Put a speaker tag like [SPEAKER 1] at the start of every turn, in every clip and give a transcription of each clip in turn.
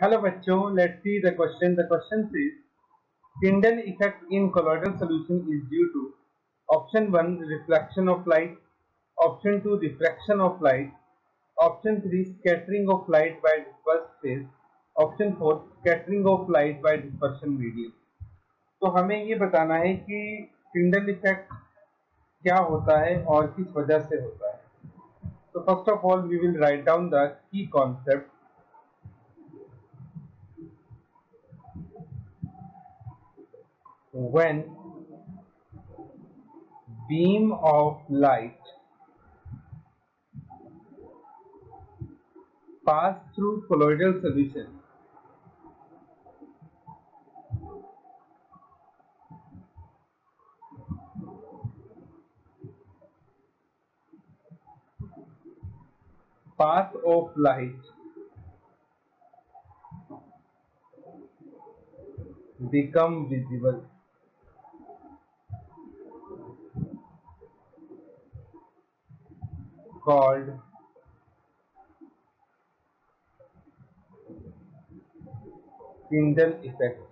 [SPEAKER 1] Hello बच्चों, let's see the question. The question says Tyndall effect in colloidal solution is due to option 1 reflection of light, option 2 diffraction of light, option 3 scattering of light by dispersed phase, option 4 scattering of light by dispersion medium. तो हमें ये बताना है कि Tyndall effect क्या होता है और किस वजह से होता है. So first of all we will write down the key concept. When beam of light pass through colloidal solution, path of light become visible. Called Tyndall effect.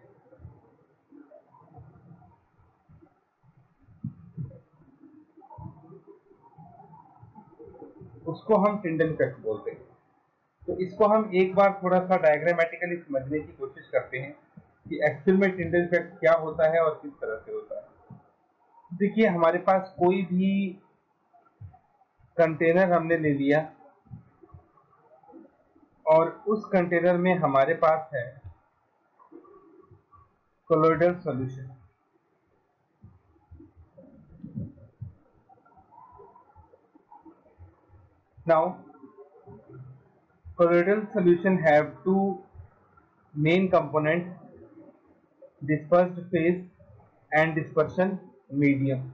[SPEAKER 1] उसको हम टिंडल इफेक्ट बोलते हैं. तो इसको हम एक बार थोड़ा सा डायग्रामेटिकली समझने की कोशिश करते हैं कि एक्चुअल में टिंडल इफेक्ट क्या होता है और किस तरह से होता है. देखिए, हमारे पास कोई भी कंटेनर हमने ले लिया और उस कंटेनर में हमारे पास है colloidal solution. Now, colloidal solution have two main components: dispersed phase and dispersion medium.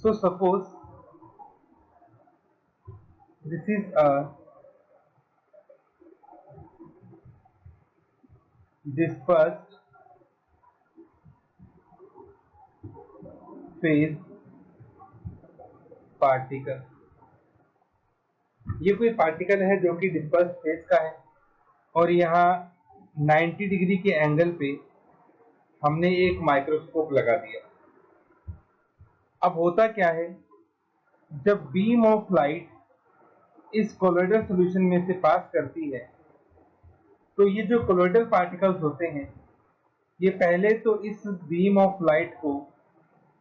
[SPEAKER 1] So suppose this is a dispersed phase particle. ये कोई पार्टिकल है जो कि डिस्पर्स फेज का है और यहाँ 90 डिग्री के एंगल पे हमने एक माइक्रोस्कोप लगा दिया. अब होता क्या है, जब बीम ऑफ लाइट इस कोलोइडल सॉल्यूशन में से पास करती है तो ये जो कोलोइडल पार्टिकल्स होते हैं ये पहले तो इस बीम ऑफ लाइट को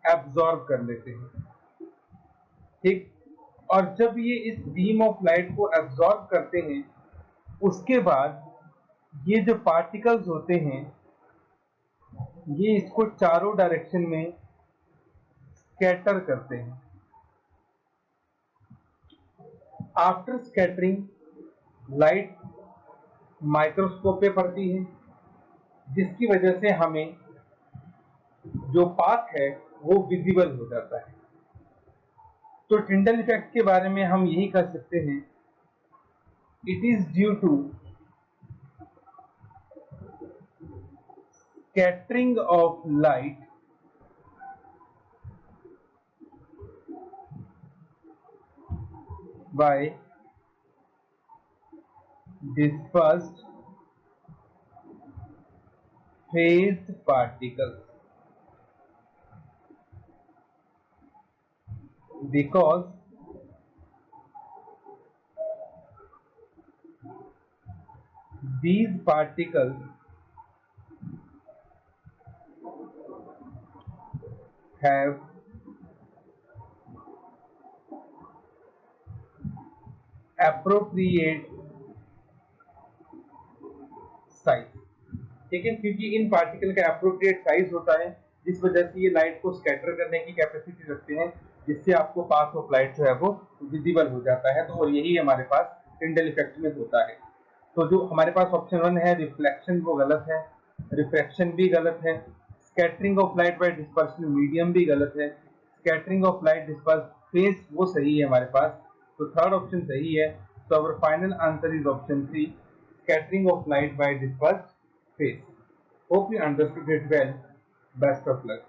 [SPEAKER 1] एब्जॉर्ब कर लेते हैं. ठीक, और जब ये इस बीम ऑफ लाइट को एब्जॉर्ब करते हैं उसके बाद ये जो पार्टिकल्स होते हैं ये इसको चारों डायरेक्शन में स्कैटर करते हैं. आफ्टर स्कैटरिंग लाइट माइक्रोस्कोप पे पड़ती है जिसकी वजह से हमें जो पाथ है वो विजिबल हो जाता है. तो टिंडल इफेक्ट के बारे में हम यही कह सकते हैं, it is due to scattering of light by dispersed phase particles, because these particles have appropriate size. ठीक है, क्योंकि इन पार्टिकल का एप्रोप्रिएट साइज होता है जिस वजह से ये लाइट को स्कैटर करने की कैपेसिटी रखते हैं जिससे आपको पाथ ऑफ लाइट जो है वो विजिबल हो जाता है. तो और यही हमारे पास टिंडल इफेक्ट में होता है. तो जो हमारे पास ऑप्शन 1 है रिफ्लेक्शन वो गलत है, रिफ्रैक्शन भी गलत है, scattering of light by dispersion medium भी गलत है, scattering of light disperse phase वो सही है हमारे पास. तो थर्ड ऑप्शन सही है. तो our final answer is option 3, scattering of light by dispersed phase. Hope you understood it well. Best of luck.